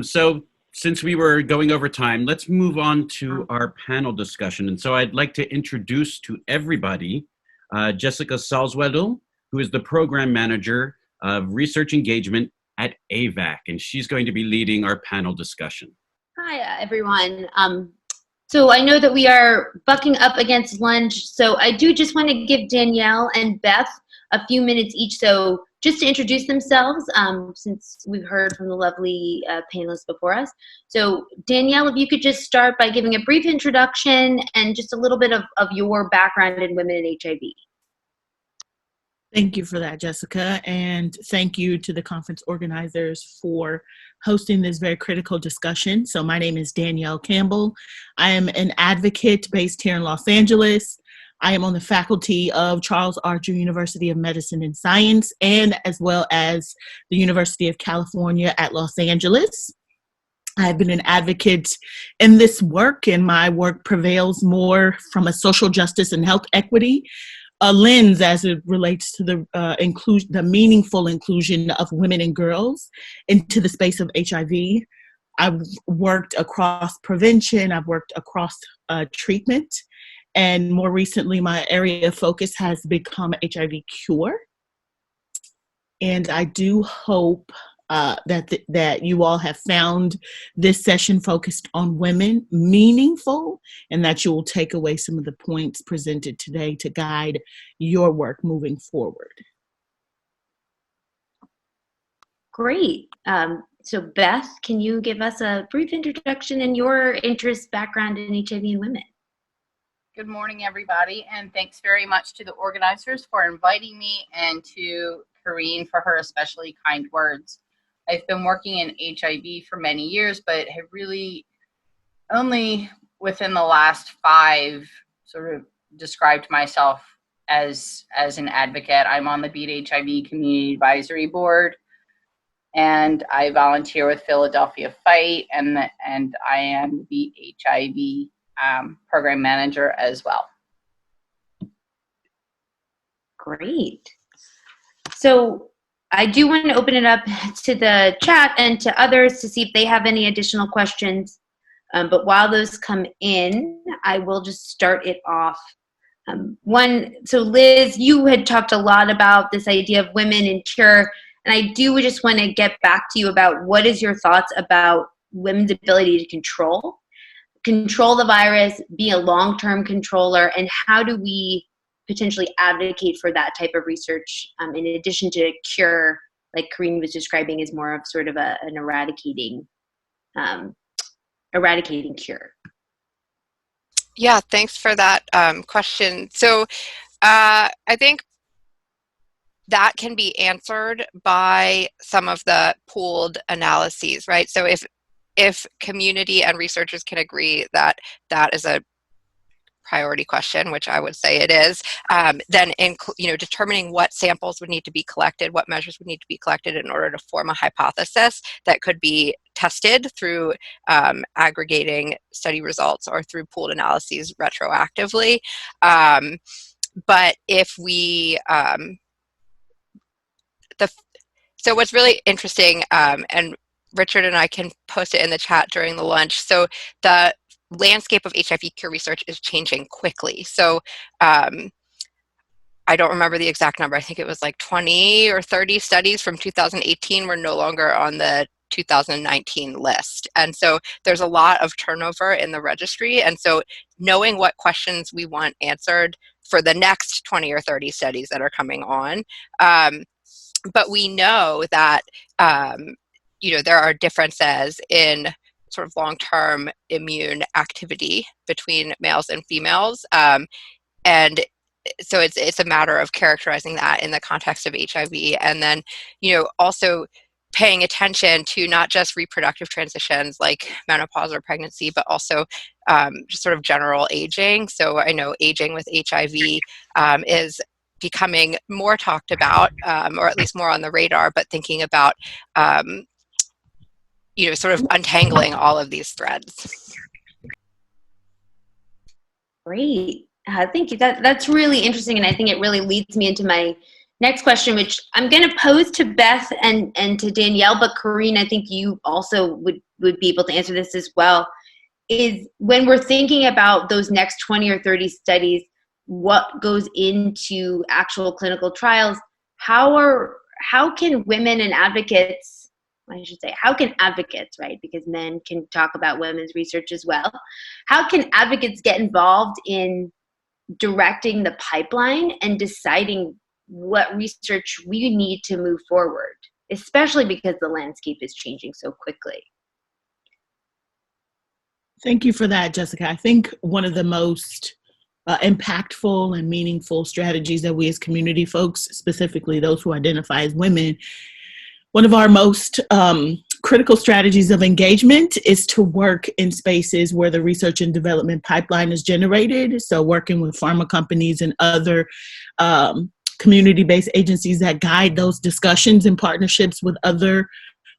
So since we were going over time, let's move on to our panel discussion. And so I'd like to introduce to everybody Jessica Salzwedel, who is the program manager of research engagement at AVAC, and she's going to be leading our panel discussion. Hi, everyone. So I know that we are bucking up against lunch, so I do just want to give Danielle and Beth a few minutes each, so just to introduce themselves, since we've heard from the lovely panelists before us. So Danielle, if you could just start by giving a brief introduction and just a little bit of your background in women in HIV. Thank you for that, Jessica, and thank you to the conference organizers for hosting this very critical discussion. So my name is Danielle Campbell. I am an advocate based here in Los Angeles. I am on the faculty of Charles Archer University of Medicine and Science, and as well as the University of California at Los Angeles. I've been an advocate in this work, and my work prevails more from a social justice and health equity a lens as it relates to the meaningful inclusion of women and girls into the space of HIV. I've worked across prevention, I've worked across treatment, and more recently my area of focus has become HIV cure. And I do hope that you all have found this session focused on women meaningful, and that you will take away some of the points presented today to guide your work moving forward. Great. So Beth, can you give us a brief introduction and your interest, background in HIV and women? Good morning, everybody, and thanks very much to the organizers for inviting me, and to Corrine for her especially kind words. I've been working in HIV for many years, but have really only within the last 5 sort of described myself as an advocate. I'm on the Beat HIV Community Advisory Board, and I volunteer with Philadelphia Fight, and I am the Beat HIV program manager as well. Great. So I do want to open it up to the chat and to others to see if they have any additional questions. But while those come in, I will just start it off. So Liz, you had talked a lot about this idea of women in cure, and I do just want to get back to you about what is your thoughts about women's ability to control the virus, be a long-term controller, and how do we potentially advocate for that type of research in addition to cure, like Corrine was describing, as more of sort of an eradicating cure. Yeah, thanks for that question. So I think that can be answered by some of the pooled analyses, right? So if community and researchers can agree that that is a priority question, which I would say it is, then determining what samples would need to be collected, what measures would need to be collected in order to form a hypothesis that could be tested through aggregating study results or through pooled analyses retroactively. But if we, so what's really interesting, and Richard and I can post it in the chat during the lunch, so the landscape of HIV cure research is changing quickly. So I don't remember the exact number. I think it was like 20 or 30 studies from 2018 were no longer on the 2019 list. And so there's a lot of turnover in the registry. And so knowing what questions we want answered for the next 20 or 30 studies that are coming on. But we know that, there are differences in sort of long-term immune activity between males and females. And so it's a matter of characterizing that in the context of HIV. And then, also paying attention to not just reproductive transitions like menopause or pregnancy, but also just sort of general aging. So I know aging with HIV is becoming more talked about, or at least more on the radar, but thinking about sort of untangling all of these threads. Great. Thank you. That's really interesting, and I think it really leads me into my next question, which I'm going to pose to Beth and to Danielle, but Corinne, I think you also would be able to answer this as well, is when we're thinking about those next 20 or 30 studies, what goes into actual clinical trials, how can women and advocates, I should say, how can advocates, right, because men can talk about women's research as well, how can advocates get involved in directing the pipeline and deciding what research we need to move forward, especially because the landscape is changing so quickly? Thank you for that, Jessica. I think one of the most impactful and meaningful strategies that we as community folks, specifically those who identify as women, one of our most critical strategies of engagement is to work in spaces where the research and development pipeline is generated. So working with pharma companies and other community-based agencies that guide those discussions and partnerships with other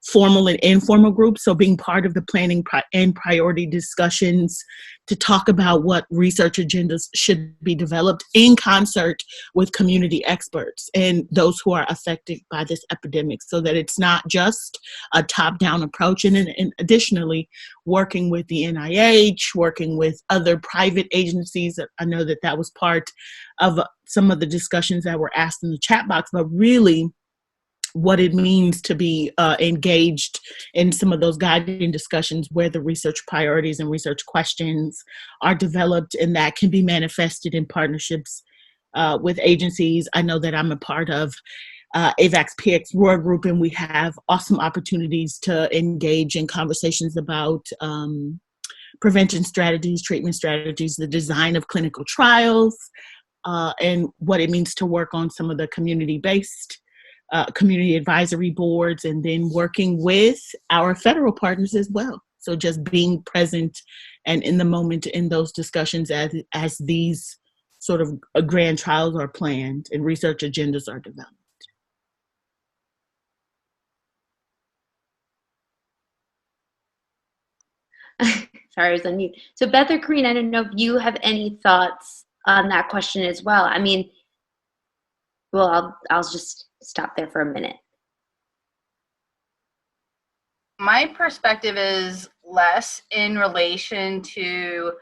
formal and informal groups. So being part of the planning and priority discussions to talk about what research agendas should be developed in concert with community experts and those who are affected by this epidemic, so that it's not just a top-down approach. And additionally, working with the NIH, working with other private agencies. I know that was part of some of the discussions that were asked in the chat box, but really what it means to be engaged in some of those guiding discussions where the research priorities and research questions are developed, and that can be manifested in partnerships with agencies. I know that I'm a part of AVAX PX Roar Group, and we have awesome opportunities to engage in conversations about prevention strategies, treatment strategies, the design of clinical trials, and what it means to work on some of the community-based community advisory boards, and then working with our federal partners as well. So just being present and in the moment in those discussions as these sort of grand trials are planned and research agendas are developed. Sorry, I was on mute. So Beth or Corinne, I don't know if you have any thoughts on that question as well. I mean, well, I'll just stop there for a minute. My perspective is less in relation to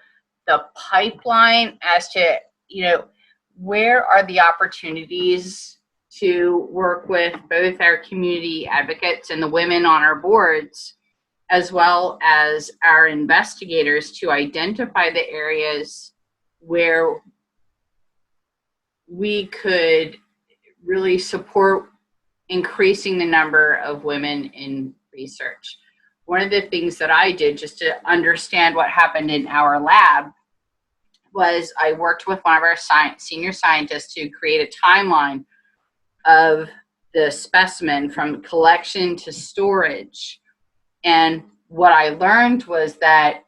the pipeline as to, where are the opportunities to work with both our community advocates and the women on our boards, as well as our investigators, to identify the areas where we could really support increasing the number of women in research. One of the things that I did just to understand what happened in our lab was I worked with one of our senior scientists to create a timeline of the specimen from collection to storage. And what I learned was that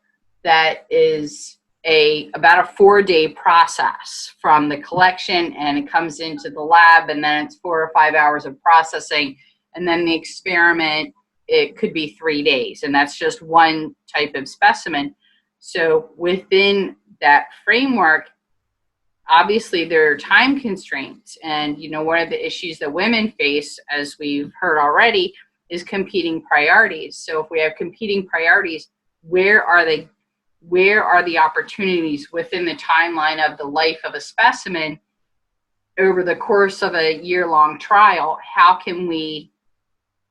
is about a 4-day process from the collection, and it comes into the lab, and then it's 4 or 5 hours of processing, and then the experiment, it could be 3 days, and that's just one type of specimen. So within that framework, obviously there are time constraints, and one of the issues that women face, as we've heard already, is competing priorities. So if we have competing priorities, where are the opportunities within the timeline of the life of a specimen over the course of a year-long trial? How can we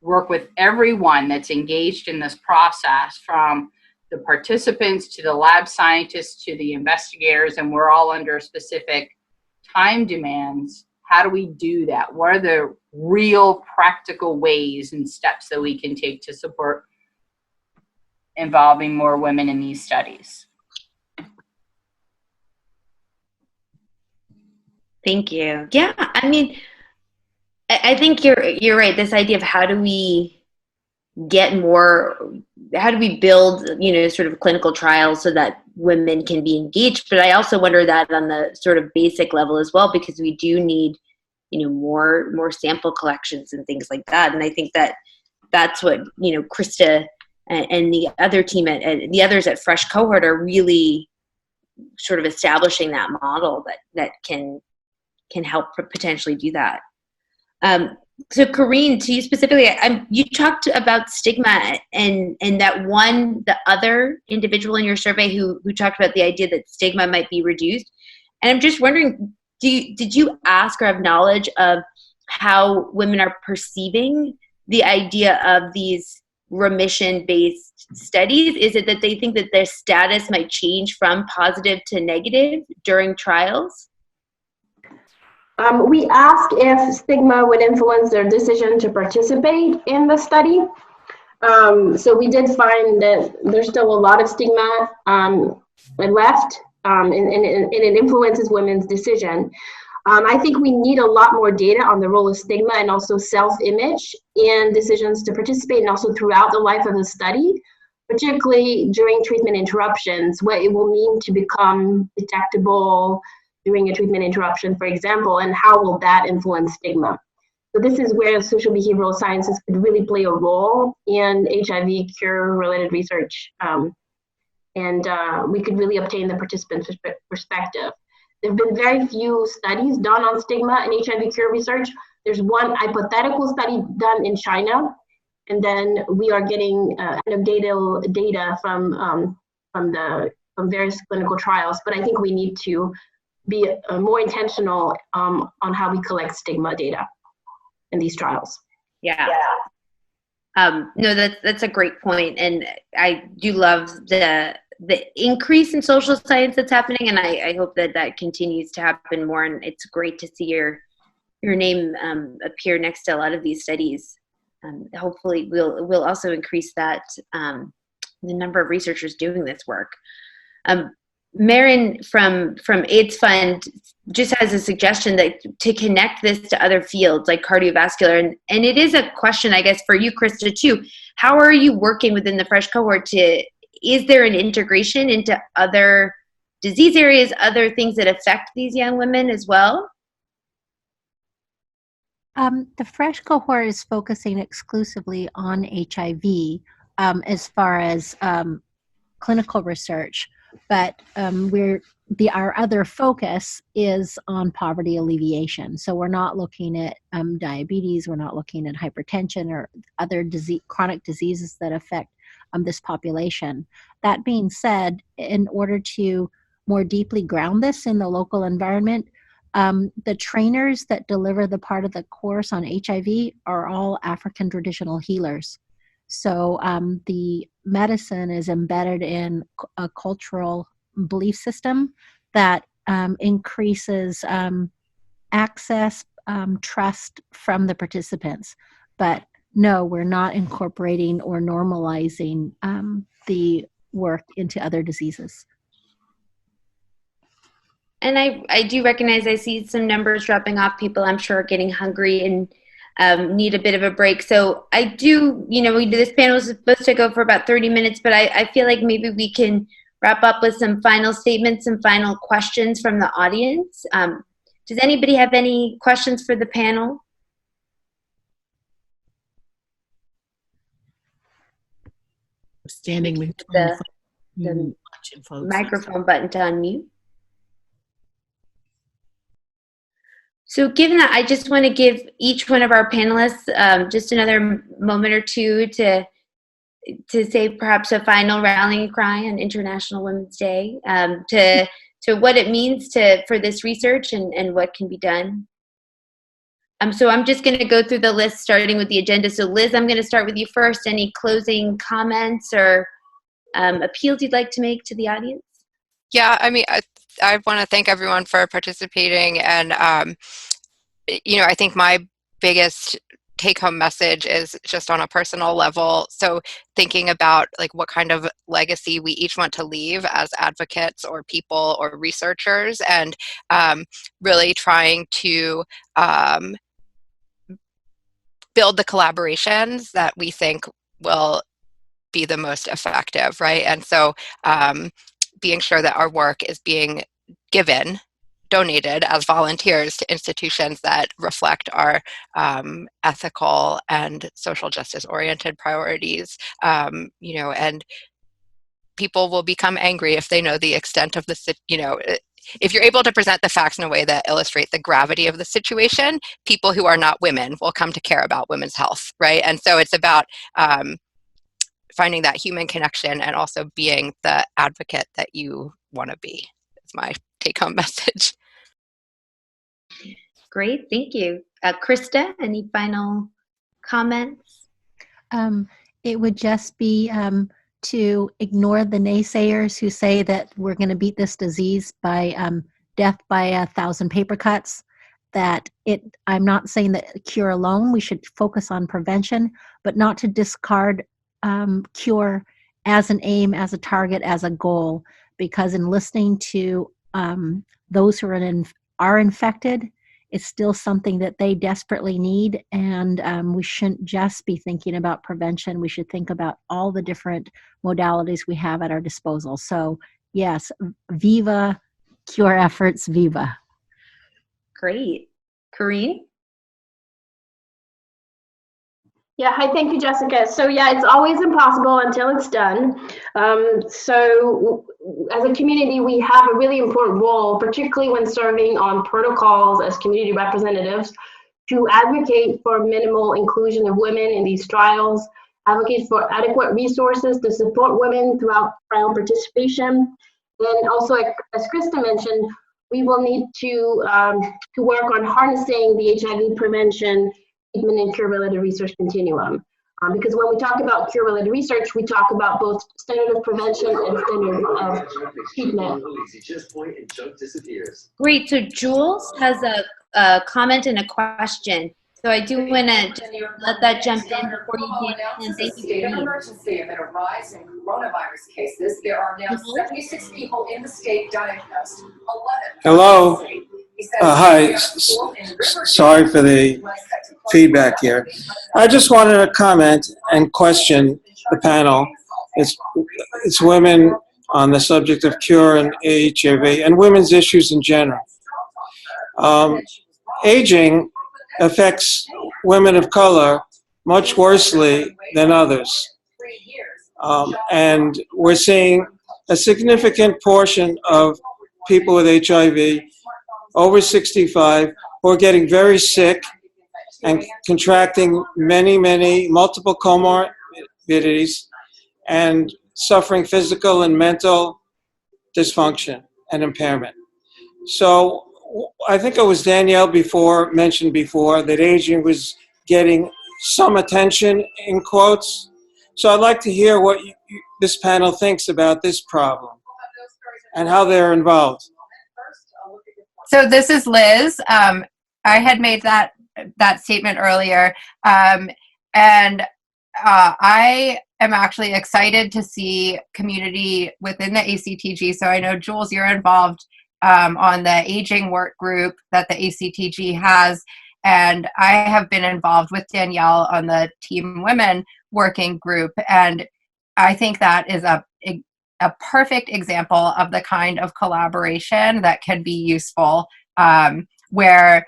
work with everyone that's engaged in this process, from the participants to the lab scientists to the investigators, and we're all under specific time demands? How do we do that? What are the real practical ways and steps that we can take to support involving more women in these studies? Thank you. Yeah, I mean, I think you're right. This idea of how do we build, sort of clinical trials so that women can be engaged. But I also wonder that on the sort of basic level as well, because we do need, more sample collections and things like that. And I think that's what, Krista and the other team the others at Fresh Cohort are really sort of establishing that model that can help potentially do that. So Corrine, to you specifically, you talked about stigma and the other individual in your survey who talked about the idea that stigma might be reduced. And I'm just wondering, did you ask or have knowledge of how women are perceiving the idea of these remission-based studies? Is it that they think that their status might change from positive to negative during trials? We asked if stigma would influence their decision to participate in the study. So we did find that there's still a lot of stigma left, and it influences women's decision. I think we need a lot more data on the role of stigma and also self-image in decisions to participate, and also throughout the life of the study, particularly during treatment interruptions, what it will mean to become detectable during a treatment interruption, for example, and how will that influence stigma. So this is where social behavioral sciences could really play a role in HIV cure-related research, and we could really obtain the participant perspective. There have been very few studies done on stigma in HIV cure research. There's one hypothetical study done in China, and then we are getting anecdotal data from various clinical trials. But I think we need to be more intentional on how we collect stigma data in these trials. Yeah. No, that's a great point, and I do love the increase in social science that's happening, and I hope that continues to happen more. And it's great to see your name appear next to a lot of these studies. Hopefully, we'll also increase that the number of researchers doing this work. Marin from AIDS Fund just has a suggestion that to connect this to other fields like cardiovascular, and it is a question, I guess, for you, Krista, too. How are you working within the FRESH cohort is there an integration into other disease areas, other things that affect these young women as well? The FRESH cohort is focusing exclusively on HIV as far as clinical research, but our other focus is on poverty alleviation. So we're not looking at diabetes, we're not looking at hypertension or other chronic diseases that affect this population. That being said, in order to more deeply ground this in the local environment, the trainers that deliver the part of the course on HIV are all African traditional healers. So the medicine is embedded in a cultural belief system that increases access, trust from the participants. But no, we're not incorporating or normalizing the work into other diseases. And I do recognize, I see some numbers dropping off. People, I'm sure, are getting hungry and need a bit of a break. So I do, this panel is supposed to go for about 30 minutes, but I feel like maybe we can wrap up with some final statements, some final questions from the audience. Does anybody have any questions for the panel? Standing between the microphone button to unmute. So given that, I just want to give each one of our panelists just another moment or two to say perhaps a final rallying cry on International Women's Day, to what it means for this research and what can be done. So I'm just going to go through the list, starting with the agenda. So Liz, I'm going to start with you first. Any closing comments or appeals you'd like to make to the audience? Yeah, I mean, I want to thank everyone for participating, and I think my biggest take-home message is just on a personal level. So thinking about like what kind of legacy we each want to leave as advocates or people or researchers, and really trying to build the collaborations that we think will be the most effective, right? And so being sure that our work is being donated as volunteers to institutions that reflect our ethical and social justice oriented priorities, and people will become angry if they know the extent of the, if you're able to present the facts in a way that illustrate the gravity of the situation, people who are not women will come to care about women's health, right? And so it's about finding that human connection and also being the advocate that you want to be. It's my take-home message. Great, thank you. Krista, any final comments? It would just be to ignore the naysayers who say that we're going to beat this disease by death by 1,000 paper cuts. I'm not saying that cure alone. We should focus on prevention, but not to discard cure as an aim, as a target, as a goal. Because in listening to those who are infected, it's still something that they desperately need, and we shouldn't just be thinking about prevention. We should think about all the different modalities we have at our disposal. So yes, viva cure efforts, viva. Great. Corinne? Yeah, hi, thank you, Jessica. So yeah, it's always impossible until it's done. So as a community, we have a really important role, particularly when serving on protocols as community representatives, to advocate for minimal inclusion of women in these trials, advocate for adequate resources to support women throughout trial participation. And also, as Krista mentioned, we will need to work on harnessing the HIV prevention, treatment, and cure-related research continuum. Because when we talk about cure-related research, we talk about both standard of prevention and standard of treatment. Great, so Jules has a comment and a question. So I do want to let that jump in before you get in. Thank you, State of Corinne. emergency amid a rise in coronavirus cases. There are now 76 people in the state diagnosed. 11. Hello. Hi. Sorry for the feedback here. I just wanted to comment and question the panel. It's women on the subject of cure and HIV and women's issues in general. Aging affects women of color much worsely than others. And we're seeing a significant portion of people with HIV over 65 who are getting very sick and contracting multiple comorbidities and suffering physical and mental dysfunction and impairment. So I think it was Danielle mentioned before that aging was getting some attention, in quotes. So I'd like to hear what this panel thinks about this problem and how they're involved. So this is Liz. I had made that statement earlier, and I am actually excited to see community within the ACTG. So I know, Jules, you're involved on the aging work group that the ACTG has, and I have been involved with Danielle on the Team Women working group, and I think that is a perfect example of the kind of collaboration that can be useful, where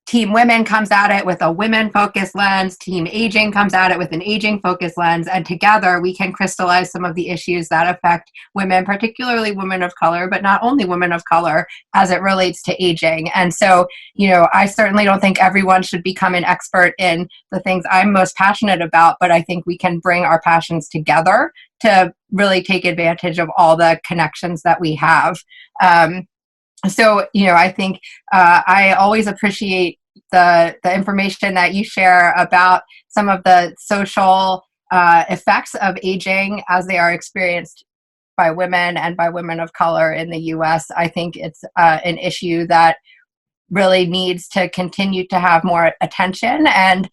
Team Women comes at it with a women-focused lens, Team Aging comes at it with an aging-focused lens, and together we can crystallize some of the issues that affect women, particularly women of color, but not only women of color, as it relates to aging. And so, I certainly don't think everyone should become an expert in the things I'm most passionate about, but I think we can bring our passions together to really take advantage of all the connections that we have. So, I think I always appreciate the information that you share about some of the social effects of aging as they are experienced by women and by women of color in the U.S. I think it's an issue that really needs to continue to have more attention. And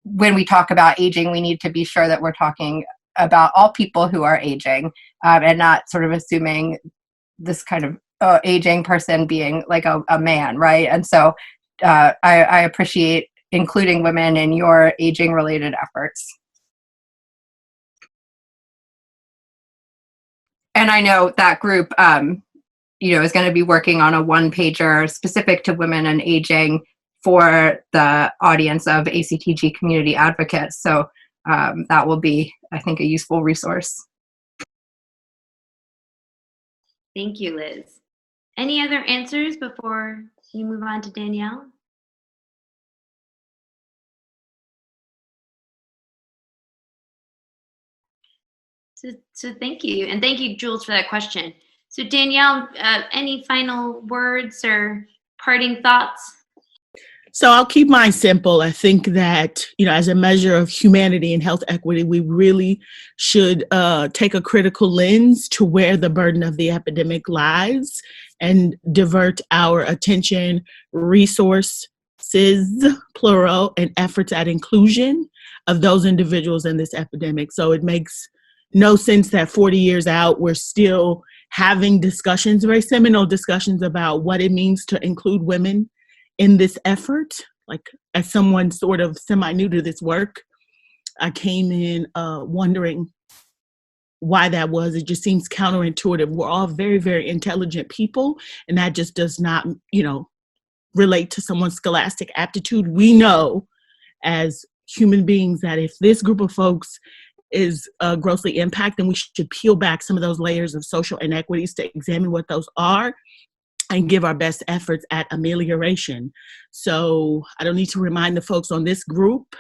when we talk about aging, we need to be sure that we're talking about all people who are aging and not sort of assuming this kind of aging person being like a man, right? And so I appreciate including women in your aging related efforts. And I know that group, is going to be working on a one-pager specific to women and aging for the audience of ACTG community advocates. So that will be, I think, a useful resource. Thank you, Liz. Any other answers before you move on to Danielle? So thank you. And thank you, Jules, for that question. So Danielle, any final words or parting thoughts? So I'll keep mine simple. I think that, as a measure of humanity and health equity, we really should take a critical lens to where the burden of the epidemic lies and divert our attention, resources, plural, and efforts at inclusion of those individuals in this epidemic. So it makes no sense that 40 years out, we're still having discussions, very seminal discussions about what it means to include women in this effort. Like, as someone sort of semi-new to this work, I came in wondering why that was. It just seems counterintuitive. We're all very, very intelligent people, and that just does not, relate to someone's scholastic aptitude. We know as human beings that if this group of folks is grossly impacted, then we should peel back some of those layers of social inequities to examine what those are and give our best efforts at amelioration. So I don't need to remind the folks on this group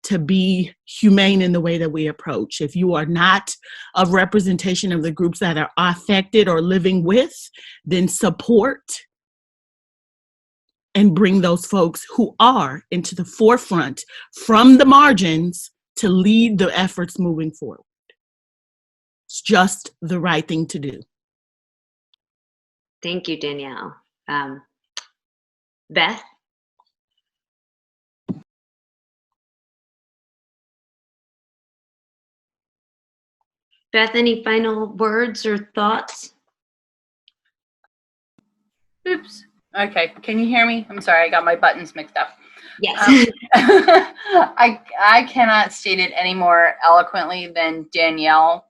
to be humane in the way that we approach. If you are not a representation of the groups that are affected or living with, then support and bring those folks who are into the forefront from the margins to lead the efforts moving forward. It's just the right thing to do. Thank you, Danielle. Beth? Beth, any final words or thoughts? Oops. Okay, can you hear me? I'm sorry, I got my buttons mixed up. Yes. I cannot state it any more eloquently than Danielle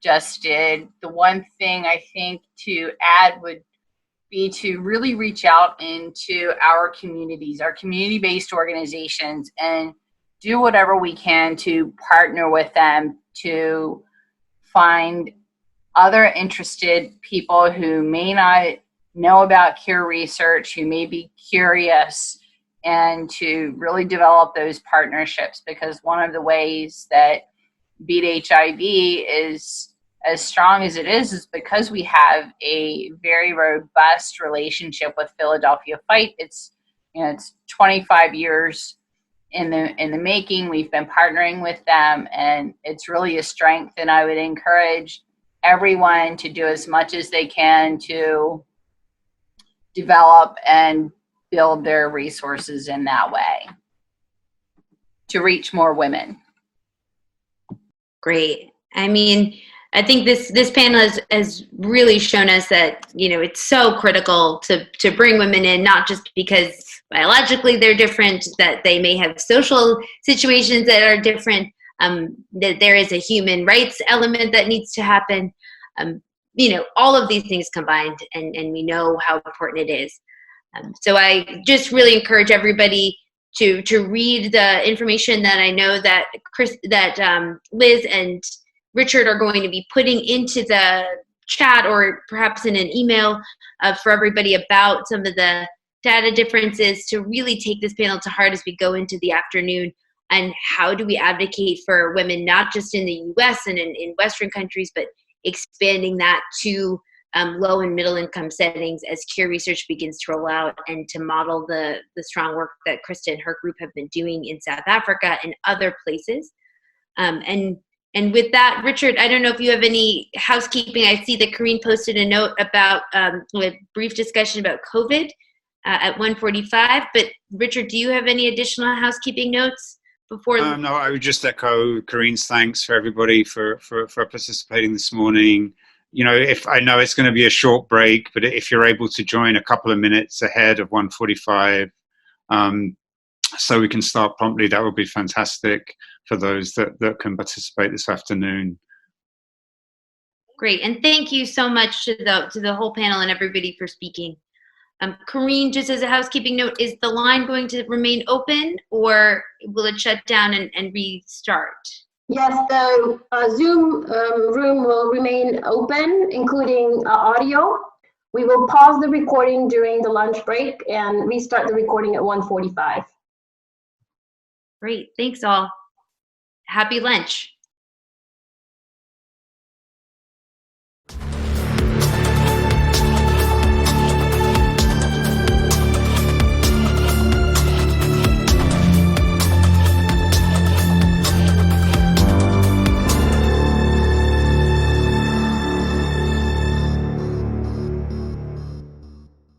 just did. The one thing I think to add would be to really reach out into our communities, our community-based organizations, and do whatever we can to partner with them to find other interested people who may not know about cure research, who may be curious, and to really develop those partnerships, because one of the ways that Beat HIV is as strong as it is because we have a very robust relationship with Philadelphia Fight. It's 25 years in the making. We've been partnering with them, and it's really a strength. And I would encourage everyone to do as much as they can to develop and build their resources in that way to reach more women. Great. I mean, I think this panel has really shown us that, it's so critical to bring women in, not just because biologically they're different, that they may have social situations that are different, that there is a human rights element that needs to happen. All of these things combined, and we know how important it is. So I just really encourage everybody to read the information that I know that Liz and Richard are going to be putting into the chat, or perhaps in an email for everybody, about some of the data differences, to really take this panel to heart as we go into the afternoon. And how do we advocate for women, not just in the US and in Western countries, but expanding that to low and middle income settings as cure research begins to roll out, and to model the strong work that Krista and her group have been doing in South Africa and other places. And with that, Richard, I don't know if you have any housekeeping. I see that Karine posted a note about a brief discussion about COVID at 1:45. But Richard, do you have any additional housekeeping notes before? No, I would just echo Karine's thanks for everybody for participating this morning. If I know it's going to be a short break, but if you're able to join a couple of minutes ahead of 1:45, so we can start promptly, that would be fantastic for those that can participate this afternoon. Great, and thank you so much to the whole panel and everybody for speaking. Karine, just as a housekeeping note, is the line going to remain open, or will it shut down and restart? Yes, the Zoom room will remain open, including audio. We will pause the recording during the lunch break and restart the recording at 1:45. Great. Thanks all. Happy lunch.